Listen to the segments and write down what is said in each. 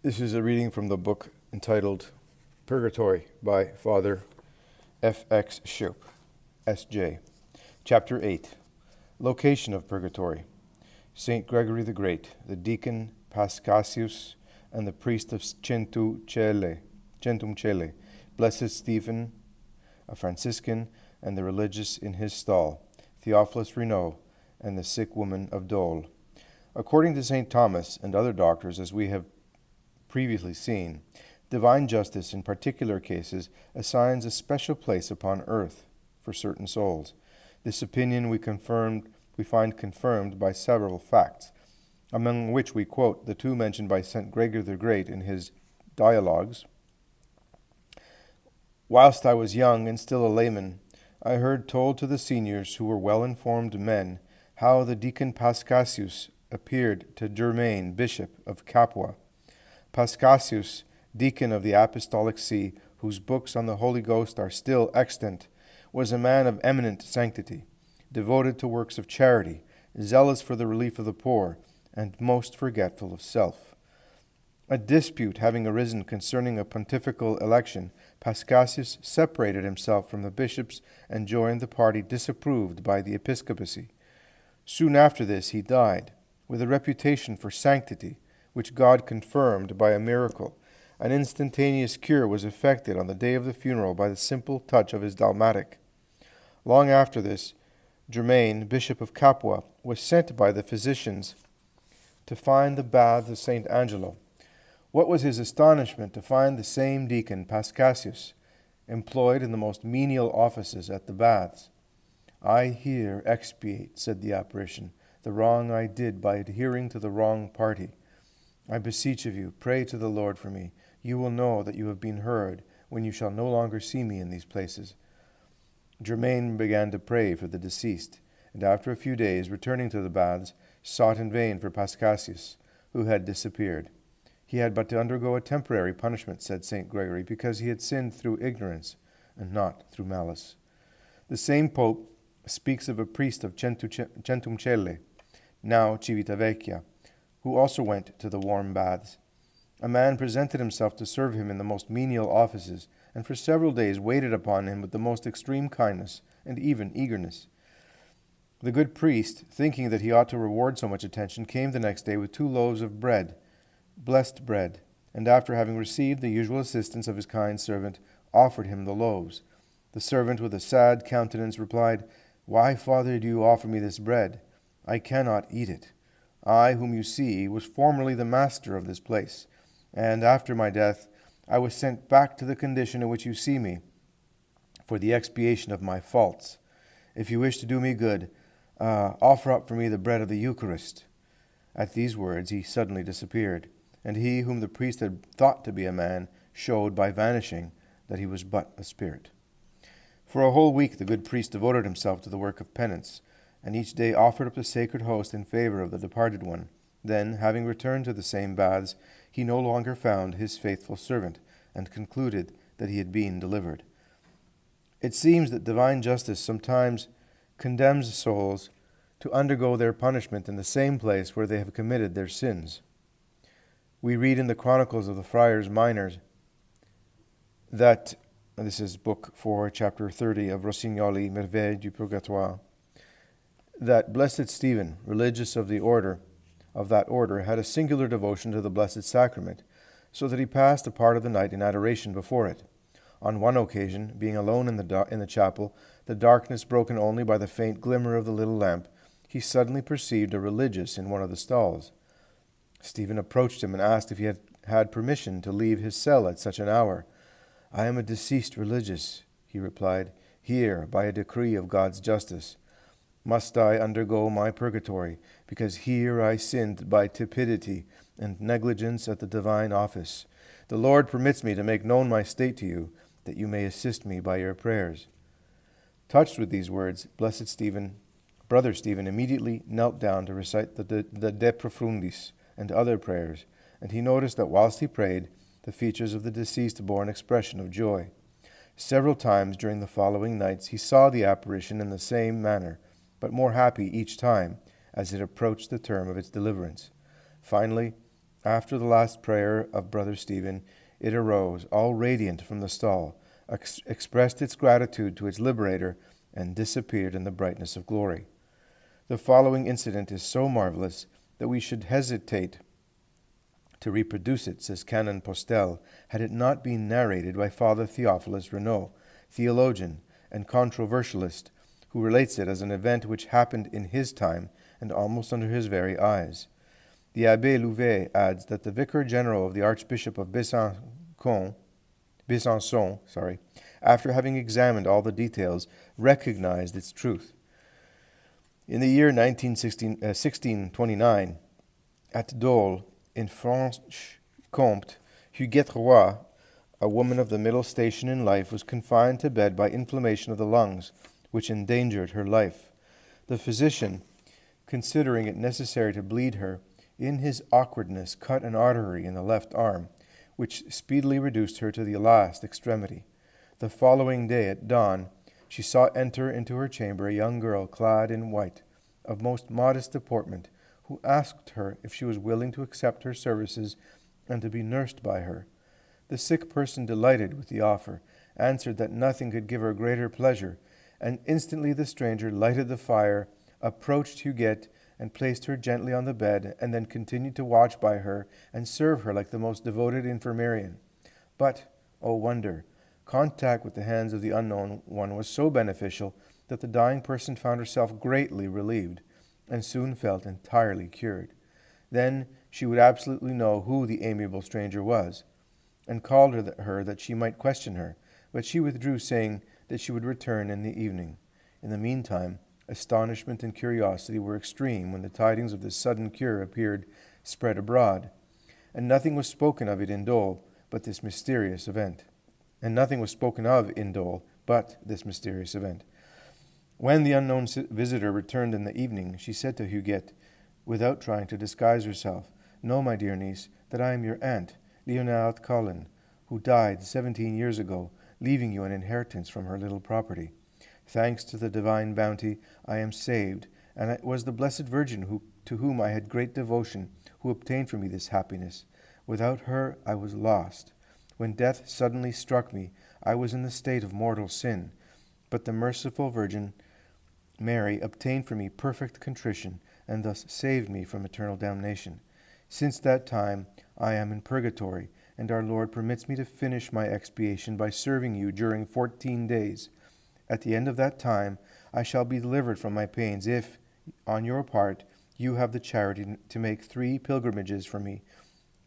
This is a reading from the book entitled Purgatory by Father F.X. Schoep, S.J. Chapter 8. Location of Purgatory. St. Gregory the Great, the deacon Paschasius, and the priest of Centum Cele, Blessed Stephen, a Franciscan, and the religious in his stall, Theophilus Renaud, and the sick woman of Dole. According to St. Thomas and other doctors, as we have previously seen, divine justice in particular cases assigns a special place upon earth for certain souls. This opinion we find confirmed by several facts, among which we quote the two mentioned by St. Gregory the Great in his Dialogues. Whilst I was young and still a layman, I heard told to the seniors, who were well-informed men, how the deacon Paschasius appeared to Germain, bishop of Capua. Paschasius, deacon of the Apostolic See, whose books on the Holy Ghost are still extant, was a man of eminent sanctity, devoted to works of charity, zealous for the relief of the poor, and most forgetful of self. A dispute having arisen concerning a pontifical election, Paschasius separated himself from the bishops and joined the party disapproved by the episcopacy. Soon after this he died, with a reputation for sanctity, which God confirmed by a miracle. An instantaneous cure was effected on the day of the funeral by the simple touch of his dalmatic. Long after this, Germain, bishop of Capua, was sent by the physicians to find the baths of St. Angelo. What was his astonishment to find the same deacon, Paschasius, employed in the most menial offices at the baths. "I here expiate," said the apparition, "the wrong I did by adhering to the wrong party. I beseech of you, pray to the Lord for me. You will know that you have been heard when you shall no longer see me in these places." Germain began to pray for the deceased, and after a few days, returning to the baths, sought in vain for Paschasius, who had disappeared. He had but to undergo a temporary punishment, said St. Gregory, because he had sinned through ignorance and not through malice. The same pope speaks of a priest of Centum Cele, now Civitavecchia, who also went to the warm baths. A man presented himself to serve him in the most menial offices, and for several days waited upon him with the most extreme kindness and even eagerness. The good priest, thinking that he ought to reward so much attention, came the next day with 2 loaves of bread, blessed bread, and after having received the usual assistance of his kind servant, offered him the loaves. The servant, with a sad countenance, replied, "Why, Father, do you offer me this bread? I cannot eat it. I, whom you see, was formerly the master of this place, and after my death I was sent back to the condition in which you see me, for the expiation of my faults. If you wish to do me good, offer up for me the bread of the Eucharist." At these words he suddenly disappeared, and he whom the priest had thought to be a man showed by vanishing that he was but a spirit. For a whole week the good priest devoted himself to the work of penance, and each day offered up the sacred host in favor of the departed one. Then, having returned to the same baths, he no longer found his faithful servant, and concluded that he had been delivered. It seems that divine justice sometimes condemns souls to undergo their punishment in the same place where they have committed their sins. We read in the Chronicles of the Friars Minors that, and this is Book 4, Chapter 30 of Rossignoli, Merveilles du Purgatoire, that Blessed Stephen, religious of that order, had a singular devotion to the Blessed Sacrament, so that he passed a part of the night in adoration before it. On one occasion, being alone in the chapel, the darkness broken only by the faint glimmer of the little lamp, he suddenly perceived a religious in one of the stalls. Stephen approached him and asked if he had permission to leave his cell at such an hour. "I am a deceased religious," he replied, "here by a decree of God's justice. Must I undergo my purgatory, because here I sinned by tepidity and negligence at the divine office. The Lord permits me to make known my state to you, that you may assist me by your prayers." Touched with these words, Brother Stephen immediately knelt down to recite the De Profundis and other prayers, and he noticed that whilst he prayed, the features of the deceased bore an expression of joy. Several times during the following nights he saw the apparition in the same manner, but more happy each time as it approached the term of its deliverance. Finally, After the last prayer of Brother Stephen, it arose, all radiant from the stall, expressed its gratitude to its liberator, and disappeared in the brightness of glory. The following incident is so marvelous that we should hesitate to reproduce it, says Canon Postel, had it not been narrated by Father Theophilus Renaud, theologian and controversialist, who relates it as an event which happened in his time and almost under his very eyes. The Abbé Louvet adds that the Vicar General of the Archbishop of Besançon, after having examined all the details, recognized its truth. In the year 1629, at Dole, in Franche-Comté, Huguette Roy, a woman of the middle station in life, was confined to bed by inflammation of the lungs, which endangered her life. The physician, considering it necessary to bleed her, in his awkwardness cut an artery in the left arm, which speedily reduced her to the last extremity. The following day at dawn, she saw enter into her chamber a young girl clad in white, of most modest deportment, who asked her if she was willing to accept her services and to be nursed by her. The sick person, delighted with the offer, answered that nothing could give her greater pleasure, and instantly the stranger lighted the fire, approached Huguette, and placed her gently on the bed, and then continued to watch by her and serve her like the most devoted infirmarian. But, oh wonder, contact with the hands of the unknown one was so beneficial that the dying person found herself greatly relieved, and soon felt entirely cured. Then she would absolutely know who the amiable stranger was, and called her that she might question her, but she withdrew, saying that she would return in the evening. In the meantime, astonishment and curiosity were extreme when the tidings of this sudden cure appeared spread abroad, and nothing was spoken of in Dole but this mysterious event. When the unknown visitor returned in the evening, she said to Huguette, without trying to disguise herself, "Know, my dear niece, that I am your aunt, Leonard Collin, who died 17 years ago, leaving you an inheritance from her little property. Thanks to the divine bounty, I am saved, and it was the Blessed Virgin to whom I had great devotion, who obtained for me this happiness. Without her I was lost. When death suddenly struck me, I was in the state of mortal sin, but the merciful Virgin Mary obtained for me perfect contrition, and thus saved me from eternal damnation. Since that time I am in purgatory, and our Lord permits me to finish my expiation by serving you during 14 days. At the end of that time I shall be delivered from my pains if, on your part, you have the charity to make 3 pilgrimages for me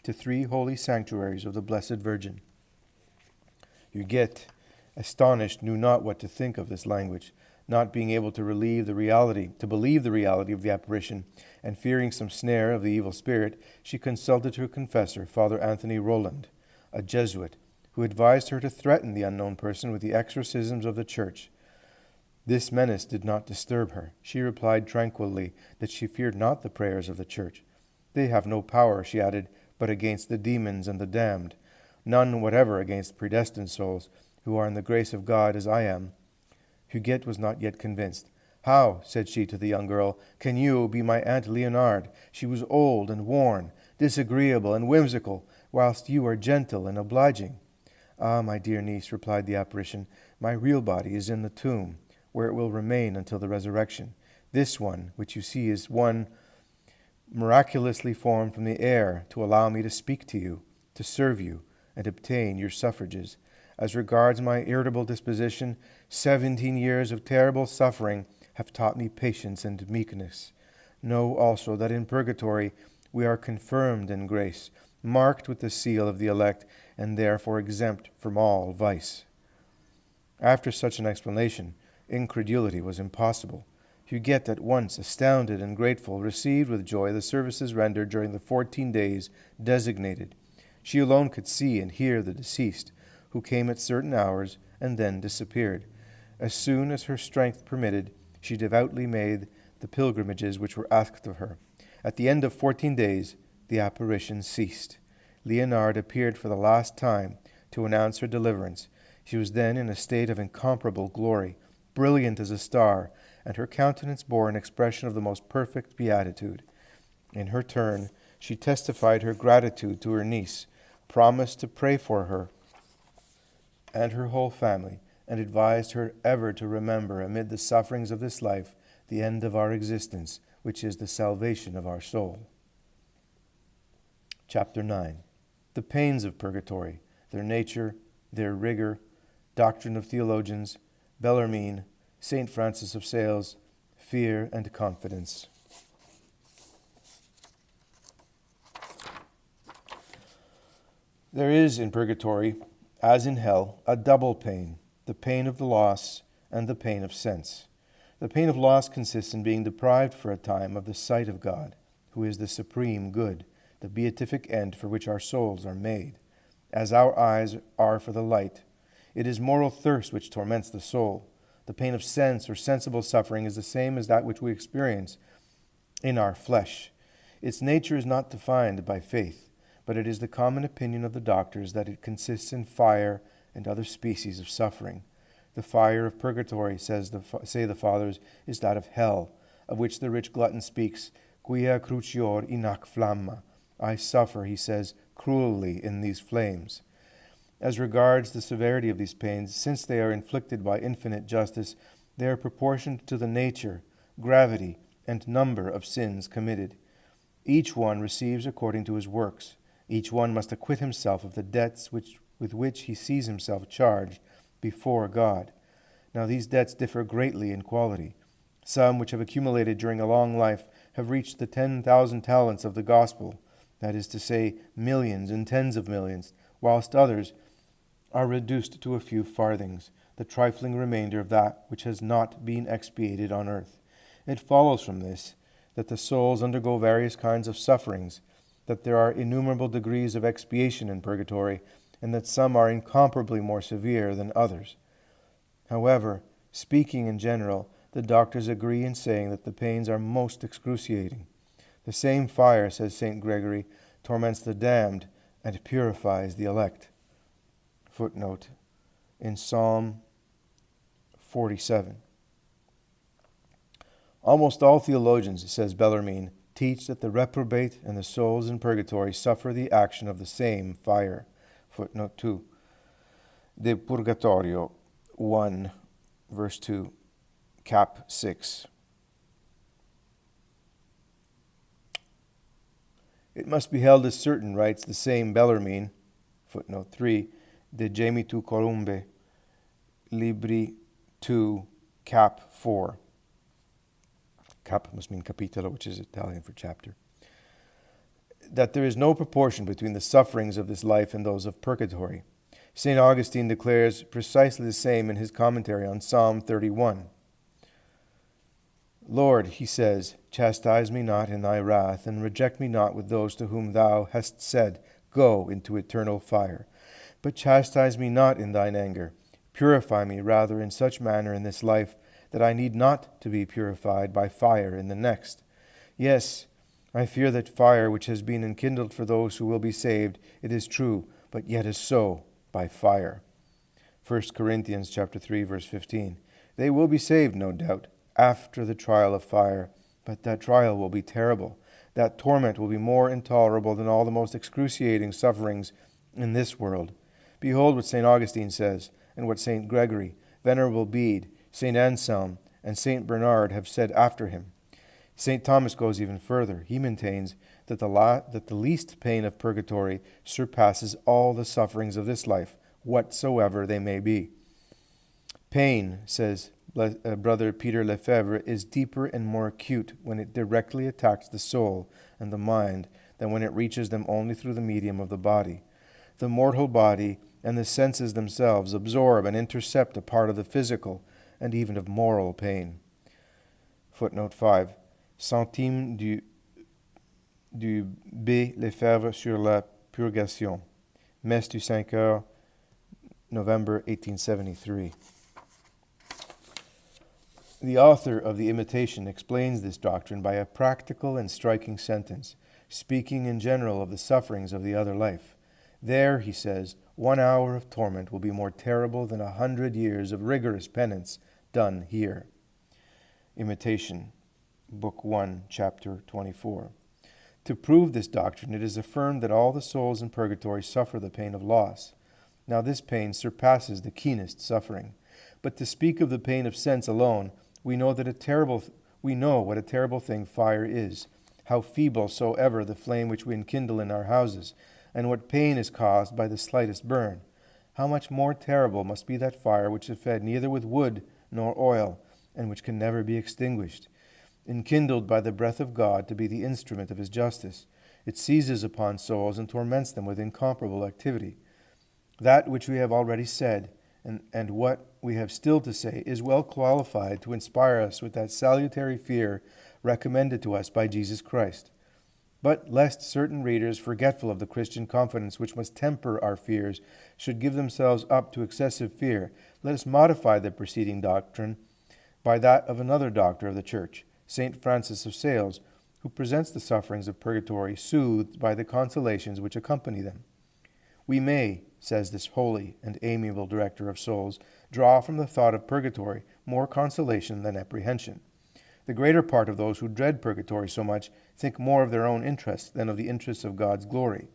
to 3 holy sanctuaries of the Blessed Virgin." Huguette, astonished, knew not what to think of this language, not being able to believe the reality of the apparition, and fearing some snare of the evil spirit, she consulted her confessor, Father Anthony Roland, a Jesuit, who advised her to threaten the unknown person with the exorcisms of the Church. This menace did not disturb her. She replied tranquilly that she feared not the prayers of the Church. "They have no power," she added, "but against the demons and the damned. None whatever against predestined souls, who are in the grace of God as I am." Huguette was not yet convinced. "How," said she to the young girl, "can you be my Aunt Leonard? She was old and worn, disagreeable and whimsical, whilst you are gentle and obliging." "Ah, my dear niece," replied the apparition, "my real body is in the tomb, where it will remain until the resurrection. This one, which you see, is one miraculously formed from the air to allow me to speak to you, to serve you, and obtain your suffrages. As regards my irritable disposition, 17 years of terrible suffering have taught me patience and meekness. Know also that in purgatory we are confirmed in grace, marked with the seal of the elect, and therefore exempt from all vice." After such an explanation, incredulity was impossible. Huguette, at once astounded and grateful, received with joy the services rendered during the 14 days designated. She alone could see and hear the deceased, who came at certain hours and then disappeared. As soon as her strength permitted, she devoutly made the pilgrimages which were asked of her. At the end of 14 days, the apparition ceased. Leonard appeared for the last time to announce her deliverance. She was then in a state of incomparable glory, brilliant as a star, and her countenance bore an expression of the most perfect beatitude. In her turn, She testified her gratitude to her niece, promised to pray for her and her whole family, and advised her ever to remember, amid the sufferings of this life, the end of our existence, which is the salvation of our soul. Chapter 9. The pains of purgatory, their nature, their rigor, doctrine of theologians, Bellarmine, St. Francis of Sales, fear and confidence. There is in purgatory, as in hell, a double pain, the pain of the loss and the pain of sense. The pain of loss consists in being deprived for a time of the sight of God, who is the supreme good, the beatific end for which our souls are made, as our eyes are for the light. It is moral thirst which torments the soul. The pain of sense or sensible suffering is the same as that which we experience in our flesh. Its nature is not defined by faith, but it is the common opinion of the doctors that it consists in fire and other species of suffering. The fire of purgatory, say the fathers, is that of hell, of which the rich glutton speaks, quia crucior in ac flamma. I suffer, he says, cruelly in these flames. As regards the severity of these pains, since they are inflicted by infinite justice, they are proportioned to the nature, gravity, and number of sins committed. Each one receives according to his works. Each one must acquit himself of the debts with which he sees himself charged before God. Now these debts differ greatly in quality. Some, which have accumulated during a long life, have reached the 10,000 talents of the gospel, that is to say, millions and tens of millions, whilst others are reduced to a few farthings, the trifling remainder of that which has not been expiated on earth. It follows from this that the souls undergo various kinds of sufferings, that there are innumerable degrees of expiation in purgatory, and that some are incomparably more severe than others. However, speaking in general, the doctors agree in saying that the pains are most excruciating. The same fire, says St. Gregory, torments the damned and purifies the elect. Footnote in Psalm 47. Almost all theologians, says Bellarmine, teach that the reprobate and the souls in purgatory suffer the action of the same fire. Footnote 2. De Purgatorio 1, verse 2, cap 6. It must be held as certain, writes the same Bellarmine, footnote 3, De Gemitu Columbe, Libri 2, cap 4. Cap must mean capitolo, which is Italian for chapter. That there is no proportion between the sufferings of this life and those of purgatory. St. Augustine declares precisely the same in his commentary on Psalm 31. Lord, he says, chastise me not in thy wrath, and reject me not with those to whom thou hast said, go into eternal fire. But chastise me not in thine anger. Purify me rather in such manner in this life, that I need not to be purified by fire in the next. Yes, I fear that fire which has been enkindled for those who will be saved, it is true, but yet is so by fire. 1 Corinthians chapter 3, verse 15. They will be saved, no doubt, after the trial of fire, but that trial will be terrible. That torment will be more intolerable than all the most excruciating sufferings in this world. Behold what St. Augustine says, and what St. Gregory, Venerable Bede, St. Anselm, and St. Bernard have said after him. St. Thomas goes even further. He maintains that the least pain of purgatory surpasses all the sufferings of this life, whatsoever they may be. Pain, says Brother Peter Lefebvre, is deeper and more acute when it directly attacks the soul and the mind than when it reaches them only through the medium of the body. The mortal body and the senses themselves absorb and intercept a part of the physical and even of moral pain. Footnote 5. Centime du B. Lefebvre sur la purgation. Messe du 5 heures, November 1873. The author of the Imitation explains this doctrine by a practical and striking sentence, speaking in general of the sufferings of the other life. There, he says, 1 hour of torment will be more terrible than 100 years of rigorous penance done here. Imitation, Book 1, Chapter 24. To prove this doctrine, it is affirmed that all the souls in purgatory suffer the pain of loss. Now this pain surpasses the keenest suffering. But to speak of the pain of sense alone, we know what a terrible thing fire is, how feeble soever the flame which we enkindle in our houses, and what pain is caused by the slightest burn. How much more terrible must be that fire which is fed neither with wood nor oil, and which can never be extinguished. Enkindled by the breath of God to be the instrument of his justice, it seizes upon souls and torments them with incomparable activity. That which we have already said, and what we have still to say, is well qualified to inspire us with that salutary fear recommended to us by Jesus Christ. But lest certain readers, forgetful of the Christian confidence which must temper our fears, should give themselves up to excessive fear, let us modify the preceding doctrine by that of another doctor of the Church, St. Francis of Sales, who presents the sufferings of purgatory soothed by the consolations which accompany them. We may, says this holy and amiable director of souls, draw from the thought of purgatory more consolation than apprehension. The greater part of those who dread purgatory so much think more of their own interests than of the interests of God's glory.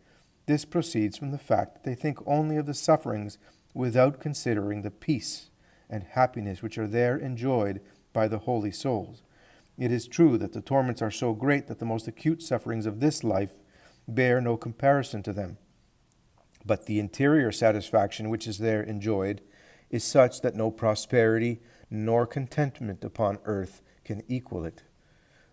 This proceeds from the fact that they think only of the sufferings without considering the peace and happiness which are there enjoyed by the holy souls. It is true that the torments are so great that the most acute sufferings of this life bear no comparison to them. But the interior satisfaction which is there enjoyed is such that no prosperity nor contentment upon earth can equal it.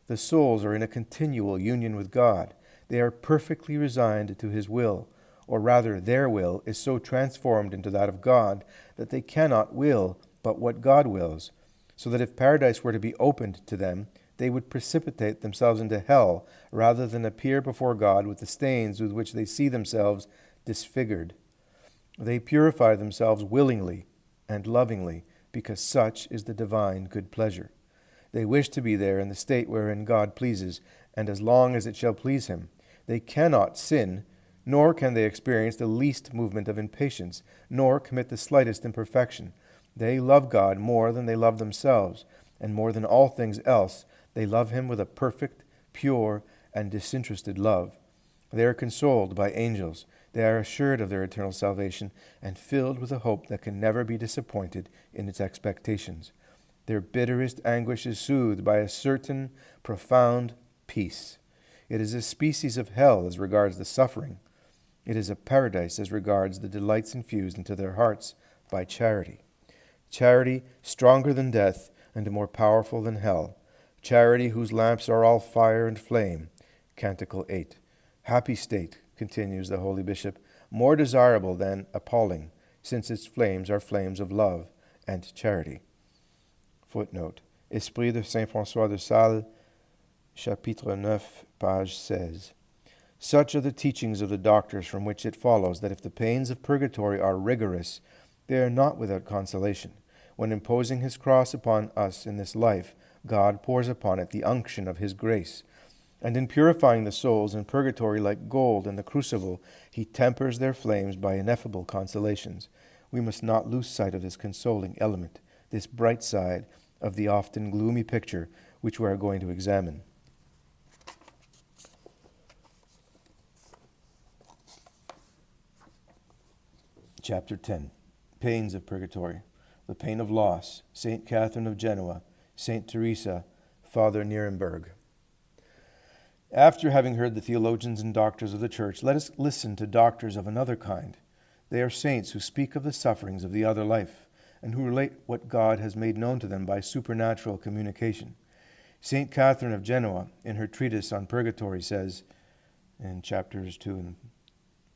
The souls are in a continual union with God. They are perfectly resigned to his will, or rather their will is so transformed into that of God that they cannot will but what God wills, so that if paradise were to be opened to them, they would precipitate themselves into hell rather than appear before God with the stains with which they see themselves disfigured. They purify themselves willingly and lovingly, because such is the divine good pleasure. They wish to be there in the state wherein God pleases, and as long as it shall please him. They cannot sin, nor can they experience the least movement of impatience, nor commit the slightest imperfection. They love God more than they love themselves, and more than all things else, they love him with a perfect, pure, and disinterested love. They are consoled by angels. They are assured of their eternal salvation, and filled with a hope that can never be disappointed in its expectations. Their bitterest anguish is soothed by a certain profound peace. It is a species of hell as regards the suffering. It is a paradise as regards the delights infused into their hearts by charity. Charity stronger than death and more powerful than hell. Charity whose lamps are all fire and flame. Canticle 8. Happy state, continues the holy bishop, more desirable than appalling, since its flames are flames of love and charity. Footnote. Esprit de Saint François de Sales, chapitre 9, page 16. Such are the teachings of the doctors, from which it follows that if the pains of purgatory are rigorous, they are not without consolation. When imposing his cross upon us in this life, God pours upon it the unction of his grace. And in purifying the souls in purgatory like gold in the crucible, he tempers their flames by ineffable consolations. We must not lose sight of this consoling element, this bright side of the often gloomy picture which we are going to examine. Chapter 10. Pains of Purgatory. The Pain of Loss. St. Catherine of Genoa. St. Teresa. Father Nuremberg. After having heard the theologians and doctors of the Church, let us listen to doctors of another kind. They are saints who speak of the sufferings of the other life, and who relate what God has made known to them by supernatural communication. St. Catherine of Genoa, in her treatise on purgatory, says, in chapters 2 and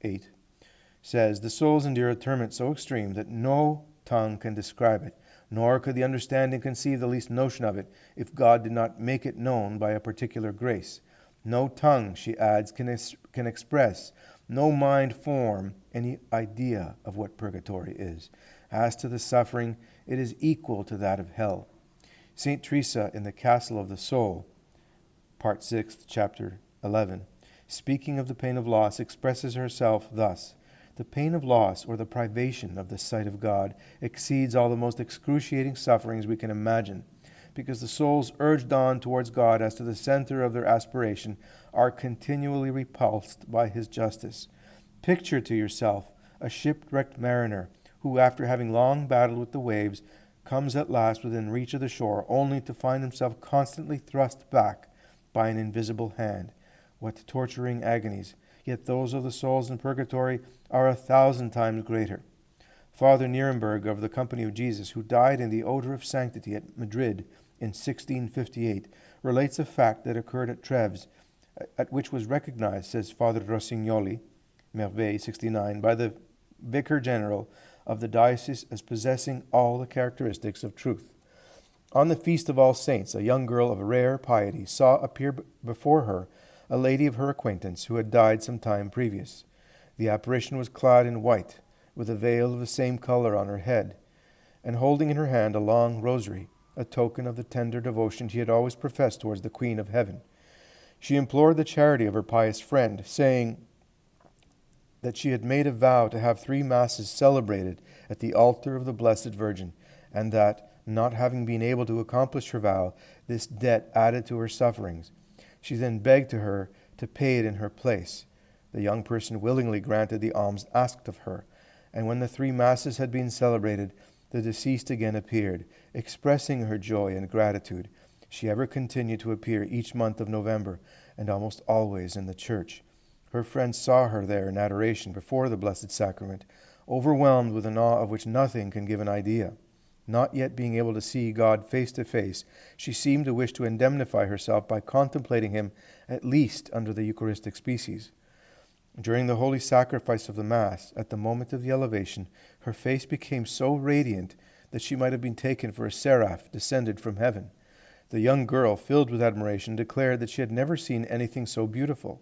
8, says, the souls endure a torment so extreme that no tongue can describe it, nor could the understanding conceive the least notion of it, if God did not make it known by a particular grace. No tongue, she adds, can express, no mind form any idea of what purgatory is. As to the suffering, it is equal to that of hell. St. Teresa in the Castle of the Soul, part 6, chapter 11, speaking of the pain of loss, expresses herself thus: the pain of loss, or the privation of the sight of God, exceeds all the most excruciating sufferings we can imagine. because the souls urged on towards God as to the center of their aspiration are continually repulsed by his justice. Picture to yourself a shipwrecked mariner who, after having long battled with the waves, comes at last within reach of the shore, only to find himself constantly thrust back by an invisible hand. What torturing agonies! Yet those of the souls in purgatory are 1,000 times greater. Father Nierenberg of the Company of Jesus, who died in the odor of sanctity at Madrid in 1658, relates a fact that occurred at Treves, at which was recognized, says Father Rossignoli, Merveille 69, by the Vicar General of the diocese as possessing all the characteristics of truth. On the Feast of All Saints, a young girl of rare piety saw appear before her a lady of her acquaintance who had died some time previous. The apparition was clad in white, with a veil of the same color on her head, and holding in her hand a long rosary, a token of the tender devotion she had always professed towards the Queen of Heaven. She implored the charity of her pious friend, saying that she had made a vow to have 3 masses celebrated at the altar of the Blessed Virgin, and that, not having been able to accomplish her vow, this debt added to her sufferings. She then begged to her to pay it in her place. The young person willingly granted the alms asked of her, and when the 3 masses had been celebrated, the deceased again appeared, expressing her joy and gratitude. She ever continued to appear each month of November, and almost always in the church. Her friends saw her there in adoration before the Blessed Sacrament, overwhelmed with an awe of which nothing can give an idea. Not yet being able to see God face to face, she seemed to wish to indemnify herself by contemplating him at least under the Eucharistic species. During the holy sacrifice of the Mass, at the moment of the elevation, her face became so radiant that she might have been taken for a seraph descended from heaven. The young girl, filled with admiration, declared that she had never seen anything so beautiful.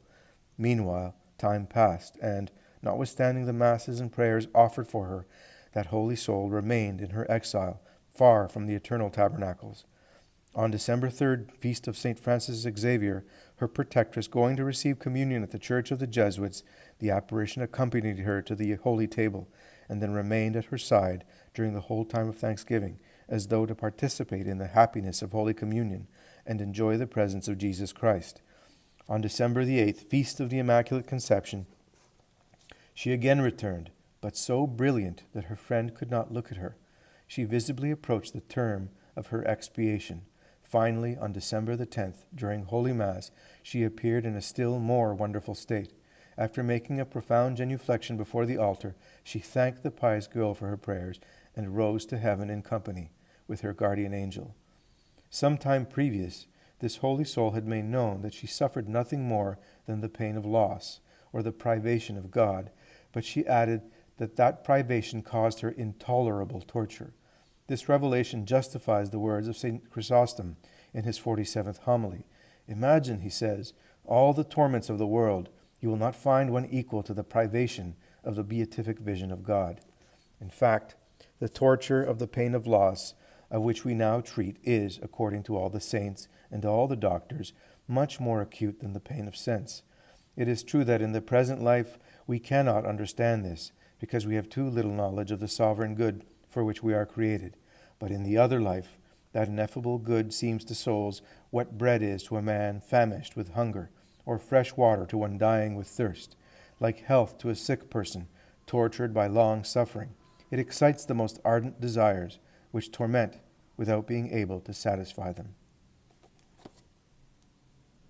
Meanwhile, time passed, and, notwithstanding the masses and prayers offered for her, that holy soul remained in her exile, far from the eternal tabernacles. On December 3rd, feast of St. Francis Xavier, her protectress, going to receive communion at the Church of the Jesuits, the apparition accompanied her to the holy table, and then remained at her side during the whole time of thanksgiving, as though to participate in the happiness of Holy Communion and enjoy the presence of Jesus Christ. On December the 8th, feast of the Immaculate Conception, she again returned, but so brilliant that her friend could not look at her. She visibly approached the term of her expiation. Finally, on December the 10th, during Holy Mass, she appeared in a still more wonderful state. After making a profound genuflection before the altar, she thanked the pious girl for her prayers and rose to heaven in company with her guardian angel. Some time previous, this holy soul had made known that she suffered nothing more than the pain of loss, or the privation of God, but she added that that privation caused her intolerable torture. This revelation justifies the words of St. Chrysostom in his 47th homily. Imagine, he says, all the torments of the world, you will not find one equal to the privation of the beatific vision of God. In fact, the torture of the pain of loss, of which we now treat, is, according to all the saints and all the doctors, much more acute than the pain of sense. It is true that in the present life we cannot understand this, because we have too little knowledge of the sovereign good for which we are created. But in the other life, that ineffable good seems to souls what bread is to a man famished with hunger, or fresh water to one dying with thirst. Like health to a sick person, tortured by long suffering, it excites the most ardent desires, which torment without being able to satisfy them.